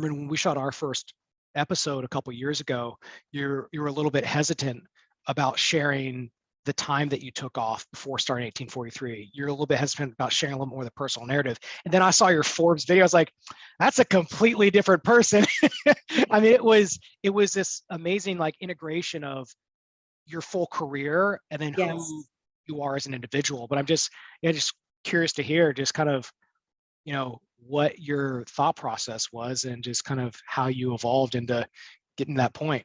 remember when we shot our first episode a couple years ago, you were a little bit hesitant about sharing the time that you took off before starting 1843. You're a little bit hesitant about sharing a little more of the personal narrative. And then I saw your Forbes video. I was like, that's a completely different person. I mean, it was this amazing like integration of your full career and then Yes. who you are as an individual. But I'm just curious to hear just kind of, what your thought process was and just kind of how you evolved into getting to that point.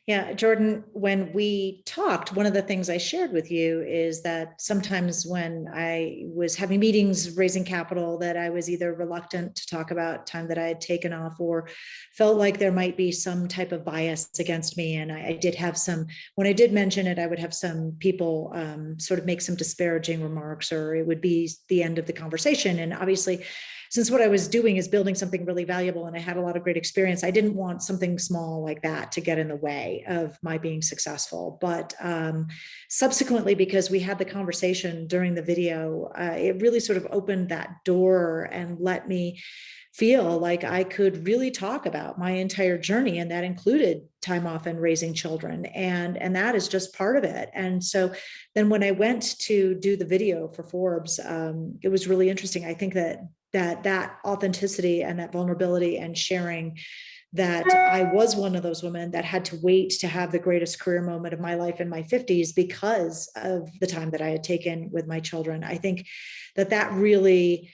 Yeah, Jordan, when we talked, one of the things I shared with you is that sometimes when I was having meetings raising capital, that I was either reluctant to talk about time that I had taken off or felt like there might be some type of bias against me. And I did have some, when I did mention it, I would have some people sort of make some disparaging remarks, or it would be the end of the conversation. And obviously, since what I was doing is building something really valuable and I had a lot of great experience, I didn't want something small like that to get in the way of my being successful. But subsequently, because we had the conversation during the video, it really sort of opened that door and let me feel like I could really talk about my entire journey. And that included time off and raising children. And that is just part of it. And so then when I went to do the video for Forbes, it was really interesting. I think that authenticity and that vulnerability and sharing that I was one of those women that had to wait to have the greatest career moment of my life in my 50s because of the time that I had taken with my children. I think that really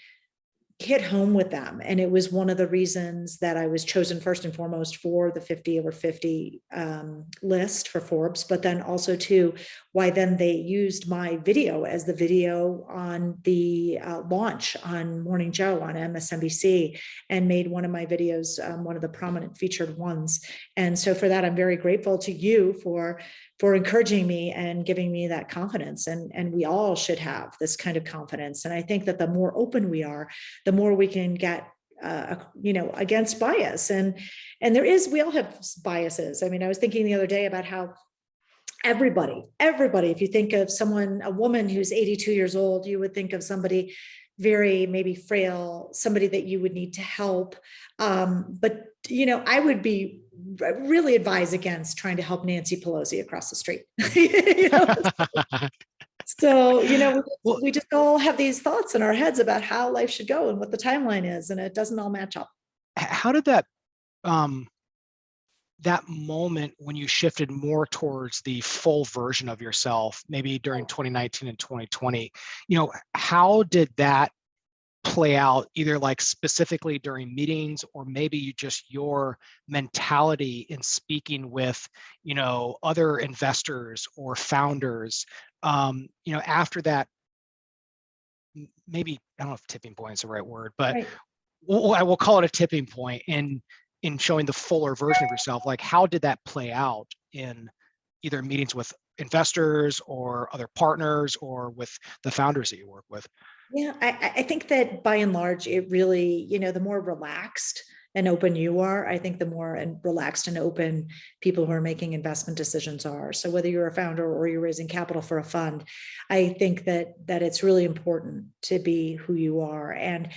hit home with them. And it was one of the reasons that I was chosen first and foremost for the 50 over 50 list for Forbes, but then also too, why then they used my video as the video on the launch on Morning Joe on MSNBC and made one of my videos one of the prominent featured ones. And so for that, I'm very grateful to you for encouraging me and giving me that confidence. And we all should have this kind of confidence. And I think that the more open we are, the more we can get, against bias. And we all have biases. I mean, I was thinking the other day about how everybody, if you think of a woman who's 82 years old, you would think of somebody very maybe frail, somebody that you would need to help. But, I would be really advise against trying to help Nancy Pelosi across the street. So, we just all have these thoughts in our heads about how life should go and what the timeline is, and it doesn't all match up. How did that moment when you shifted more towards the full version of yourself, maybe during 2019 and 2020, how did that play out, either like specifically during meetings or maybe just your mentality in speaking with, other investors or founders, after that, maybe, I don't know if tipping point is the right word, but right. I will call it a tipping point in showing the fuller version of yourself. Like, how did that play out in either meetings with investors or other partners or with the founders that you work with? Yeah, I think that by and large, it really, the more relaxed and open you are, I think the more relaxed and open people who are making investment decisions are. So whether you're a founder or you're raising capital for a fund, I think that it's really important to be who you are. And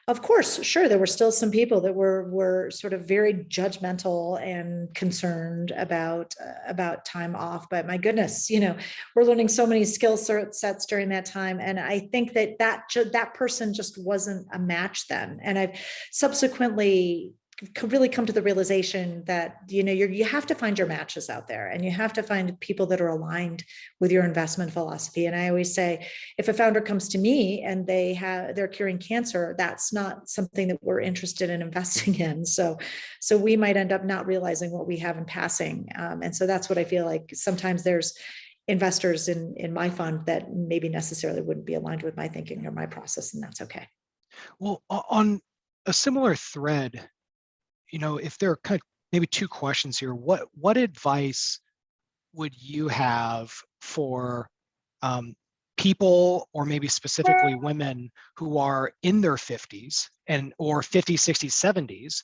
of course, sure, there were still some people that were sort of very judgmental and concerned about time off. But my goodness, we're learning so many skill sets during that time. And I think that person just wasn't a match then. And I've subsequently really come to the realization that, you have to find your matches out there, and you have to find people that are aligned with your investment philosophy. And I always say, if a founder comes to me and they're curing cancer, that's not something that we're interested in investing in. So we might end up not realizing what we have in passing. And so that's what I feel like. Sometimes there's investors in my fund that maybe necessarily wouldn't be aligned with my thinking or my process, and that's okay. Well, on a similar thread, if there are kind of maybe two questions here, what advice would you have for people, or maybe specifically women who are in their 50s or 50s, 60s,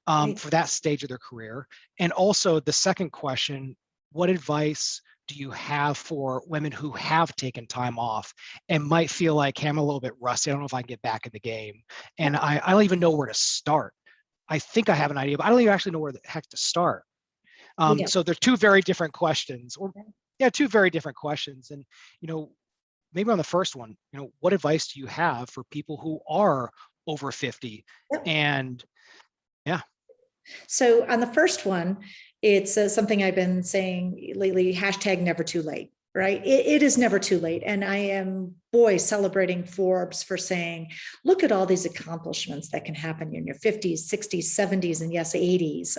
70s for that stage of their career? And also the second question, what advice do you have for women who have taken time off and might feel like, hey, I'm a little bit rusty, I don't know if I can get back in the game, and I don't even know where to start? I think I have an idea, but I don't even actually know where the heck to start. We do. So they're two very different questions, or yeah, two very different questions. And, you know, maybe on the first one, you know, what advice do you have for people who are over 50? Yep. And yeah, So on the first one, it's something I've been saying lately, hashtag never too late, right? It is never too late. And I am, boy, celebrating Forbes for saying, look at all these accomplishments that can happen in your 50s, 60s, 70s, and yes, 80s.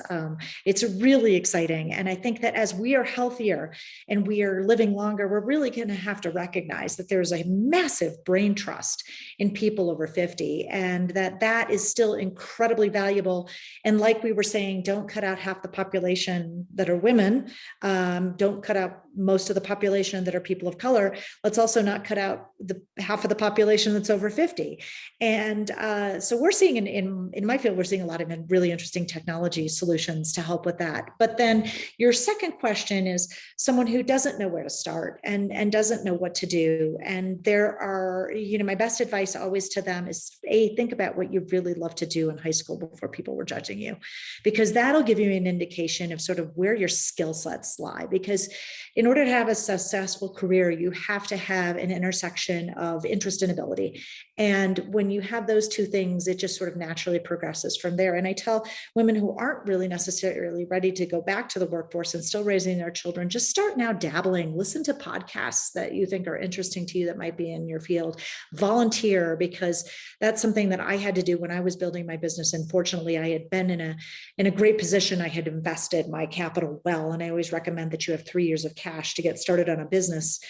It's really exciting. And I think that as we are healthier and we are living longer, we're really going to have to recognize that there's a massive brain trust in people over 50, and that is still incredibly valuable. And like we were saying, don't cut out half the population that are women. Don't cut out most of the population that are people of color. Let's also not cut out the half of the population that's over 50. And so we're seeing in my field, we're seeing a lot of really interesting technology solutions to help with that. But then your second question is someone who doesn't know where to start and doesn't know what to do. And there are, you know, my best advice always to them is think about what you really love to do in high school before people were judging you, because that'll give you an indication of sort of where your skill sets lie. Because in order to have a successful career, you have to have an intersection of interest and ability. And when you have those two things, it just sort of naturally progresses from there. And I tell women who aren't really necessarily ready to go back to the workforce and still raising their children, just start now dabbling, listen to podcasts that you think are interesting to you that might be in your field, volunteer, because that's something that I had to do when I was building my business. And fortunately, I had been in a great position. I had invested my capital well, and I always recommend that you have 3 years of cash to get started on a business.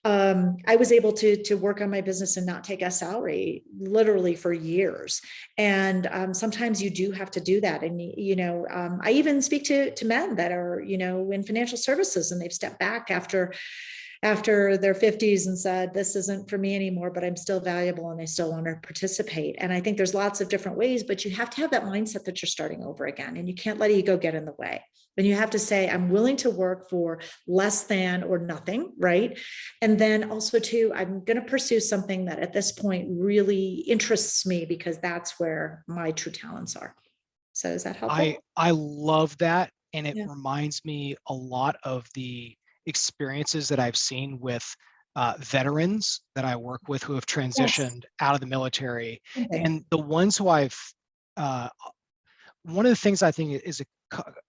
I was able to work on my business and not take a salary literally for years. And sometimes you do have to do that. And, you know, I even speak to men that are, you know, in financial services, and they've stepped back after their 50s and said, this isn't for me anymore, but I'm still valuable and I still want to participate. And I think there's lots of different ways, but you have to have that mindset that you're starting over again, and you can't let ego get in the way. And you have to say, I'm willing to work for less than or nothing, right? And then also too, I'm going to pursue something that at this point really interests me, because that's where my true talents are. So is that helpful? I love that. And it Yeah. reminds me a lot of the experiences that I've seen with veterans that I work with who have Yes. transitioned out of the military. Okay. And the ones who uh, one of the things I think is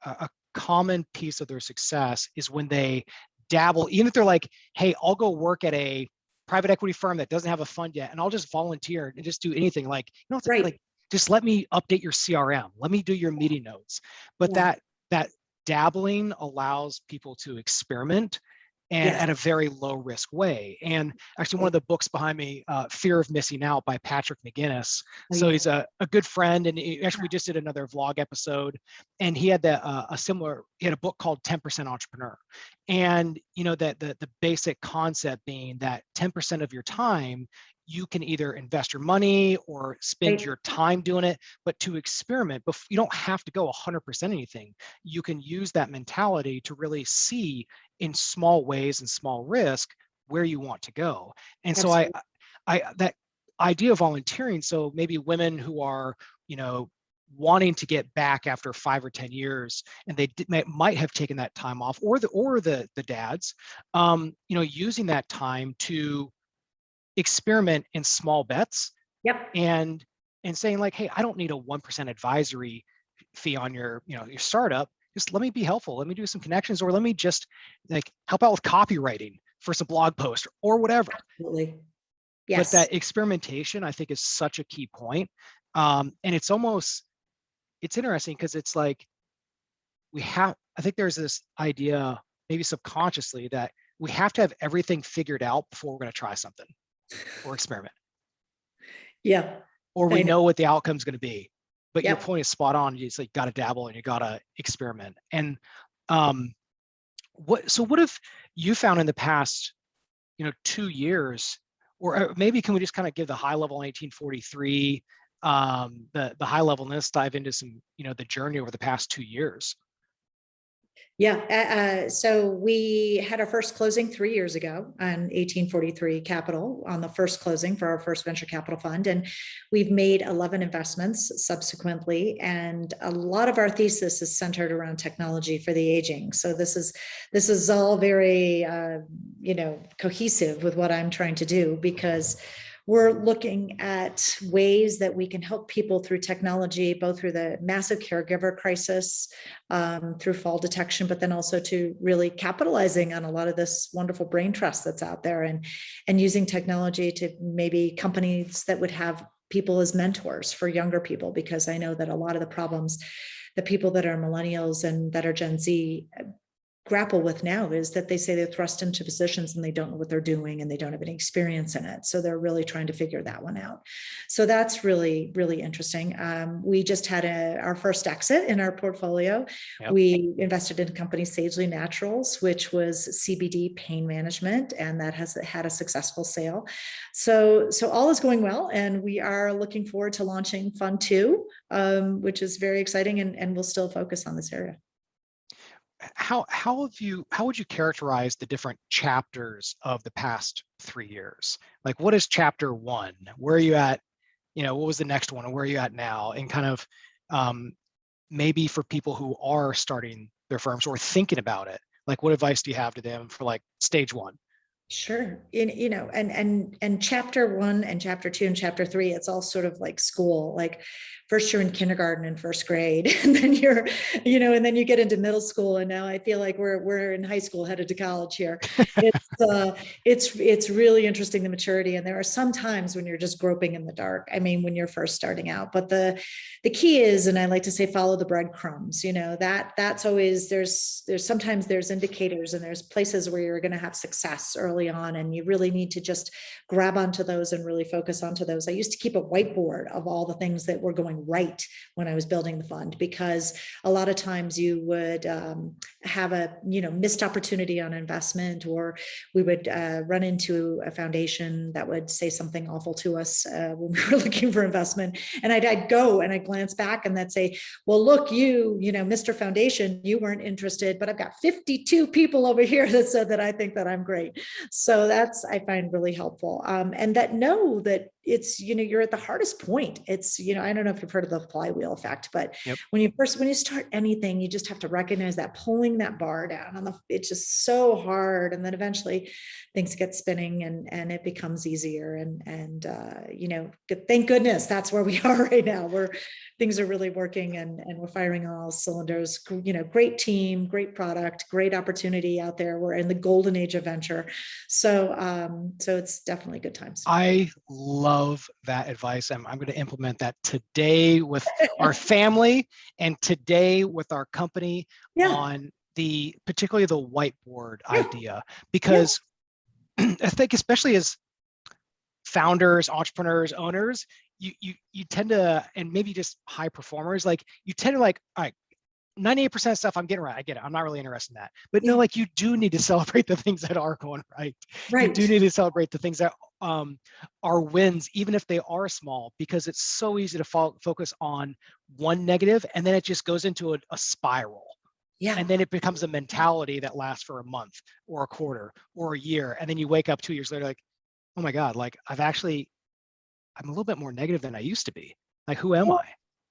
a common piece of their success is when they dabble, even if they're like, hey, I'll go work at a private equity firm that doesn't have a fund yet, and I'll just volunteer and just do anything. Like, you know, Right. like just let me update your CRM, let me do your meeting notes. But Yeah. that dabbling allows people to experiment, and Yes. at a very low risk way. And actually, one of the books behind me, Fear of Missing Out by Patrick McGinnis. Oh, So yeah. he's a good friend. And actually, we just did another vlog episode, and he had he had a book called 10% Entrepreneur. And, you know, that the basic concept being that 10% of your time, you can either invest your money or spend Right. your time doing it, but to experiment, but you don't have to go 100% anything. You can use that mentality to really see in small ways and small risk where you want to go. And so Absolutely. that idea of volunteering, so maybe women who are, you know, wanting to get back after 5 or 10 years, and they might have taken that time off, or the dads, you know, using that time to experiment in small bets, Yep. and saying like, hey, I don't need a 1% advisory fee on your, you know, your startup. Just let me be helpful, let me do some connections, or let me just like help out with copywriting for some blog post or whatever. Absolutely. But Yes. that experimentation, I think, is such a key point. And it's interesting because it's like I think there's this idea, maybe subconsciously, that we have to have everything figured out before we're going to try something or experiment, Yeah. or we I know. know what the outcome is going to be. But your Yep. point is spot on. You just like got to dabble and you got to experiment. And um, what have you found in the past, you know, 2 years, or maybe can we just kind of give the high level on 1843, the high level, and let's dive into some, you know, the journey over the past 2 years. Yeah. So we had our first closing 3 years ago on 1843 Capital on the first closing for our first venture capital fund. And we've made 11 investments subsequently. And a lot of our thesis is centered around technology for the aging. So this is all very, cohesive with what I'm trying to do, because we're looking at ways that we can help people through technology, both through the massive caregiver crisis, through fall detection, but then also to really capitalizing on a lot of this wonderful brain trust that's out there, and using technology to maybe companies that would have people as mentors for younger people, because I know that a lot of the problems the people that are millennials and that are Gen Z grapple with now is that they say they're thrust into positions and they don't know what they're doing and they don't have any experience in it. So they're really trying to figure that one out. So that's really, really interesting. We just had our first exit in our portfolio. Yep. We invested in a company, Sagely Naturals, which was CBD pain management, and that has had a successful sale. So all is going well, and we are looking forward to launching Fund 2, which is very exciting, and we'll still focus on this area. How would you characterize the different chapters of the past 3 years? Like, what is chapter one? Where are you at? What was the next one, and where are you at now? And kind of maybe for people who are starting their firms or thinking about it, like, what advice do you have to them for like stage one? Sure. And chapter 1 and chapter 2 and chapter 3, it's all sort of like school. Like first you're in kindergarten and first grade, and then and then you get into middle school. And now I feel like we're in high school headed to college here. It's really interesting, the maturity. And there are some times when you're just groping in the dark. I mean, when you're first starting out, but the key is, and I like to say, follow the breadcrumbs, that's always, there's sometimes there's indicators and there's places where you're going to have success early on, and you really need to just grab onto those and really focus onto those. I used to keep a whiteboard of all the things that were going right when I was building the fund, because a lot of times you would have a missed opportunity on investment, or we would run into a foundation that would say something awful to us when we were looking for investment, and I'd go and I'd glance back and they'd say, well, look, Mr. Foundation, you weren't interested, but I've got 52 people over here that said that I think that I'm great. So that's, I find, really helpful. And that know that it's, you're at the hardest point. It's, I don't know if you've heard of the flywheel effect, but Yep. when you start anything, you just have to recognize that pulling that bar down it's just so hard. And then eventually things get spinning and it becomes easier. And thank goodness that's where we are right now, where things are really working and we're firing on all cylinders. Great team, great product, great opportunity out there. We're in the golden age of venture. So it's definitely good times. I love that advice. I'm going to implement that today with our family and today with our company on particularly the whiteboard idea, because I think especially as founders, entrepreneurs, owners, you tend to, and maybe just high performers, like you tend to like, all right, 98% of stuff I'm getting right. I get it. I'm not really interested in that. But no, like you do need to celebrate the things that are going right. You do need to celebrate the things that are wins, even if they are small, because it's so easy to focus on one negative, and then it just goes into a spiral. Yeah. And then it becomes a mentality that lasts for a month or a quarter or a year. And then you wake up 2 years later, like, oh my God, like I'm a little bit more negative than I used to be. Like, who am I?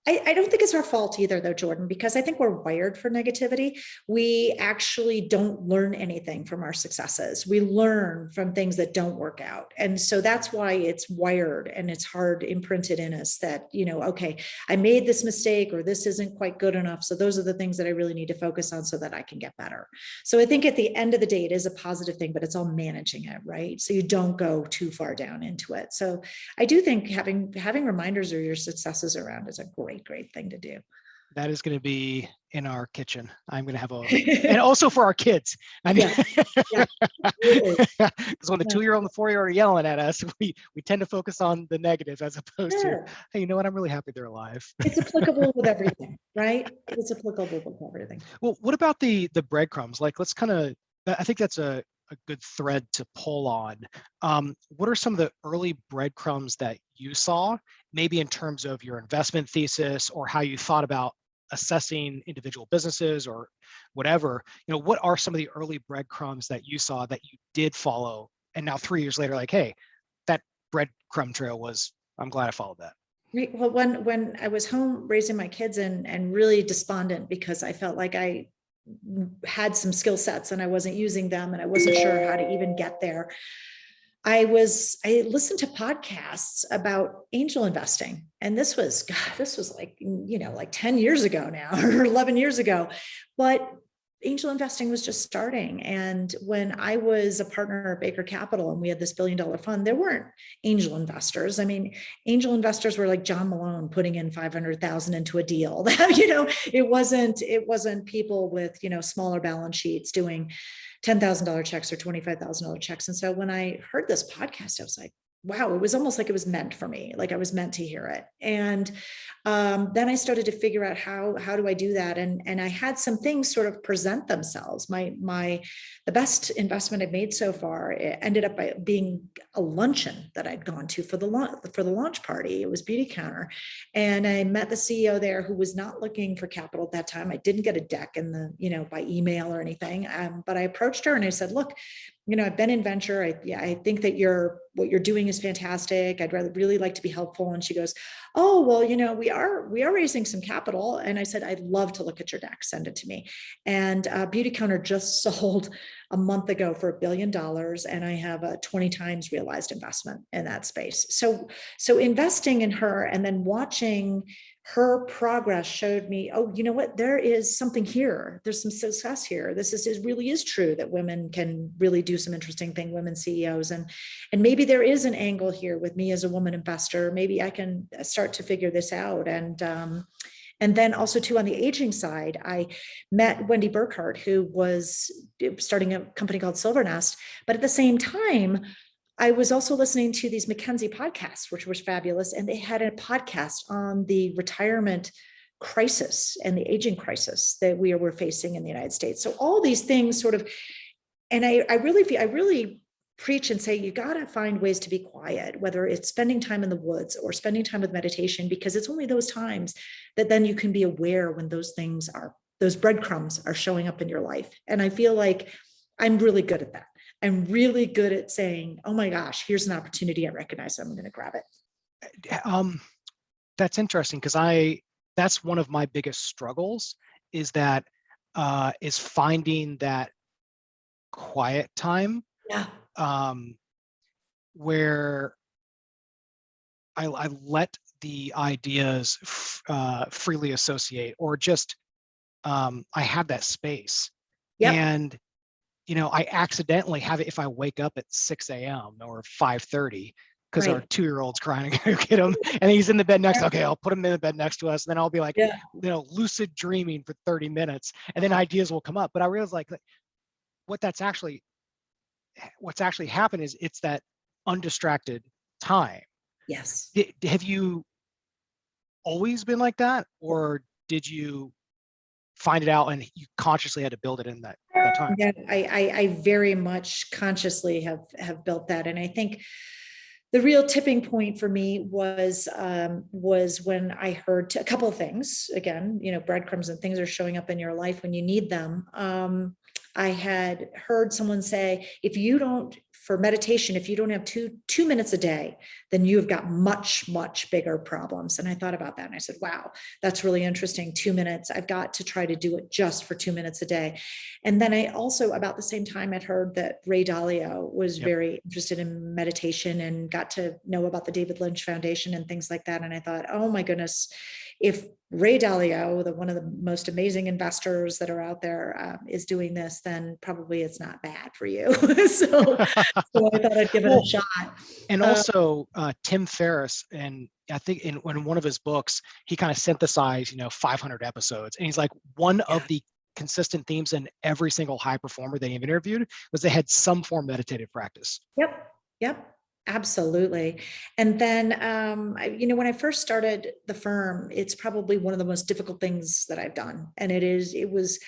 I don't think it's our fault either, though, Jordan, because I think we're wired for negativity. We actually don't learn anything from our successes. We learn from things that don't work out. And so that's why it's wired and it's hard imprinted in us that, okay, I made this mistake or this isn't quite good enough. So those are the things that I really need to focus on so that I can get better. So I think at the end of the day, it is a positive thing, but it's all managing it, right? So you don't go too far down into it. So I do think having reminders of your successes around is a great thing to do. That is going to be in our kitchen. I'm going to have and also for our kids. I mean, because when the 2-year-old and the 4-year-old are yelling at us, we tend to focus on the negative as opposed to, hey, you know what? I'm really happy they're alive. It's applicable with everything, right? It's applicable with everything. Well, what about the breadcrumbs? Like, let's kind of, I think that's a good thread to pull on. What are some of the early breadcrumbs that you saw, maybe in terms of your investment thesis or how you thought about assessing individual businesses or whatever, what are some of the early breadcrumbs that you saw that you did follow? And now 3 years later, like, hey, that breadcrumb trail I'm glad I followed that. Right. Well, when I was home raising my kids and really despondent because I felt like I had some skill sets and I wasn't using them and I wasn't sure how to even get there. I listened to podcasts about angel investing. And this was like, like 10 years ago now or 11 years ago. But angel investing was just starting. And when I was a partner at Baker Capital and we had this $1 billion fund, there weren't angel investors. I mean, angel investors were like John Malone putting in 500,000 into a deal. It wasn't people with, smaller balance sheets doing $10,000 checks or $25,000 checks. And so when I heard this podcast, I was like, wow, it was almost like it was meant for me. Like I was meant to hear it. And then I started to figure out how do I do that? And I had some things sort of present themselves. The best investment I've made so far, it ended up by being a luncheon that I'd gone to for the launch party. It was Beauty Counter. And I met the CEO there who was not looking for capital at that time. I didn't get a deck by email or anything. But I approached her and I said, look, I've been in venture. I think that what you're doing is fantastic. I'd really like to be helpful. And she goes, oh, well, we are raising some capital. And I said, I'd love to look at your deck. Send it to me. And Beauty Counter just sold a month ago for $1 billion. And I have a 20 times realized investment in that space. So investing in her and then watching her progress showed me, oh, you know what, there is something here. There's some success here. It really is true that women can really do some interesting things, women CEOs. And maybe there is an angle here with me as a woman investor. Maybe I can start to figure this out. And then also too, on the aging side, I met Wendy Burkhardt, who was starting a company called Silvernest. But at the same time, I was also listening to these McKinsey podcasts, which was fabulous. And they had a podcast on the retirement crisis and the aging crisis that we were facing in the United States. So all these things sort of, and I really preach and say, you got to find ways to be quiet, whether it's spending time in the woods or spending time with meditation, because it's only those times that then you can be aware when those breadcrumbs are showing up in your life. And I feel like I'm really good at that. I'm really good at saying, oh my gosh, here's an opportunity. I recognize I'm going to grab it. That's interesting because that's one of my biggest struggles is finding that quiet time. Yeah. Where I let the ideas freely associate, or just I have that space. Yep. And I accidentally have it if I wake up at 6 a.m. or 5:30 because our 2-year-old's crying to go get him, and he's in the bed next. Okay, I'll put him in the bed next to us, and then I'll be like, lucid dreaming for 30 minutes, and then ideas will come up. But I realize like what's actually happened is it's that undistracted time. Yes. Have you always been like that, or did you find it out and you consciously had to build it in that time? Yeah, I very much consciously have built that. And I think the real tipping point for me was when I heard a couple of things. Again, breadcrumbs and things are showing up in your life when you need them. I had heard someone say, for meditation, if you don't have two minutes a day, then you have got much, much bigger problems. And I thought about that and I said, wow, that's really interesting. 2 minutes. I've got to try to do it just for 2 minutes a day. And then I also, about the same time, I'd heard that Ray Dalio was very interested in meditation and got to know about the David Lynch Foundation and things like that. And I thought, oh my goodness, if Ray Dalio, one of the most amazing investors that are out there, is doing this, then probably it's not bad for you. so I thought I'd give it a shot. And also Tim Ferriss, and I think in one of his books, he kind of synthesized, 500 episodes. And he's like, one of the consistent themes in every single high performer that he interviewed was they had some form of meditative practice. Yep. Absolutely. And then, when I first started the firm, it's probably one of the most difficult things that I've done. And it was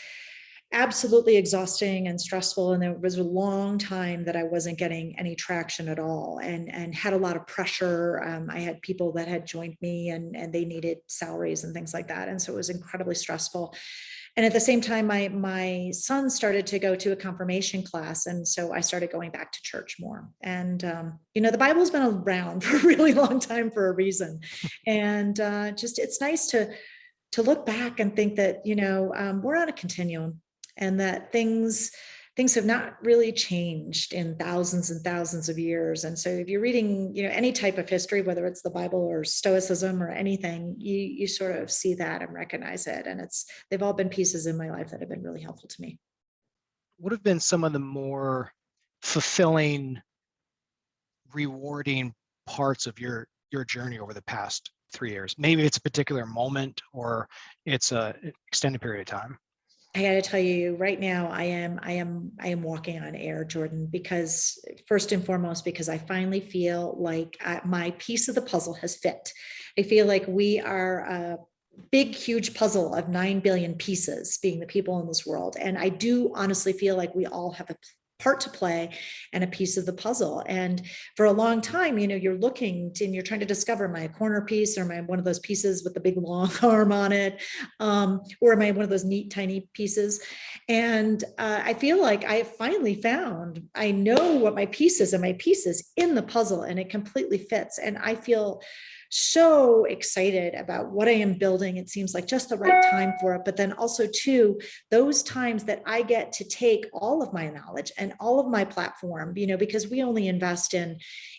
absolutely exhausting and stressful. And there was a long time that I wasn't getting any traction at all, and had a lot of pressure. I had people that had joined me, and they needed salaries and things like that. And so it was incredibly stressful. And at the same time, my son started to go to a confirmation class. And so I started going back to church more. And, the Bible's been around for a really long time for a reason. And just, it's nice to look back and think that, we're on a continuum, and that things have not really changed in thousands and thousands of years. And so if you're reading, any type of history, whether it's the Bible or Stoicism or anything, you sort of see that and recognize it. And they've all been pieces in my life that have been really helpful to me. What have been some of the more fulfilling, rewarding parts of your journey over the past 3 years? Maybe it's a particular moment, or it's a extended period of time. I got to tell you right now, I am walking on air, Jordan, because first and foremost, because I finally feel like my piece of the puzzle has fit. I feel like we are a big, huge puzzle of 9 billion pieces, being the people in this world. And I do honestly feel like we all have a part to play and a piece of the puzzle. And for a long time, you're looking and you're trying to discover, am I a corner piece, or am I one of those pieces with the big long arm on it? Or am I one of those neat, tiny pieces? And I feel like I finally found, I know what my piece is, and my piece is in the puzzle, and it completely fits. And I feel so excited about what I am building. It seems like just the right time for it. But then also too, those times that I get to take all of my knowledge and all of my platform, because we only invest in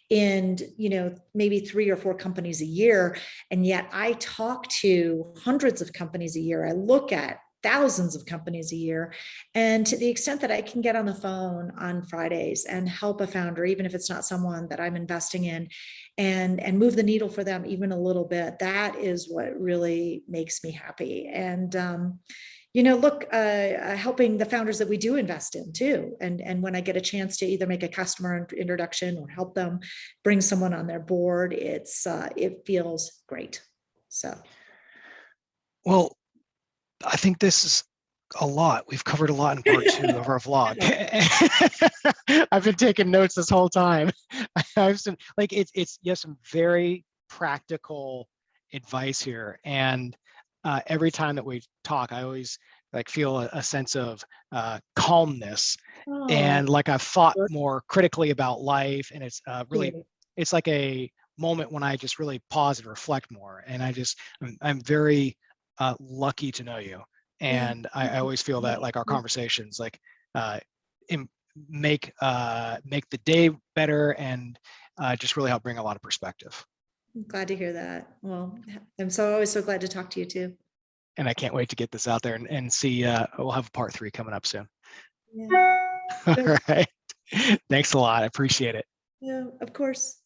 maybe 3 or 4 companies a year. And yet I talk to hundreds of companies a year. I look at thousands of companies a year. And to the extent that I can get on the phone on Fridays and help a founder, even if it's not someone that I'm investing in, and move the needle for them even a little bit, that is what really makes me happy. And helping the founders that we do invest in too. And when I get a chance to either make a customer introduction or help them bring someone on their board, it feels great. So. Well, I think this is a lot. We've covered a lot in part 2 of our vlog. I've been taking notes this whole time. I've been, you have some very practical advice here. And every time that we talk, I always feel a sense of calmness. And I've thought more critically about life. And it's it's like a moment when I just really pause and reflect more. And I'm very lucky to know you. And I always feel that our conversations make the day better, and just really help bring a lot of perspective. I'm glad to hear that. Well, I'm always so glad to talk to you too. And I can't wait to get this out there and see. We'll have a part 3 coming up soon. Yeah. All right. Thanks a lot. I appreciate it. Yeah, of course.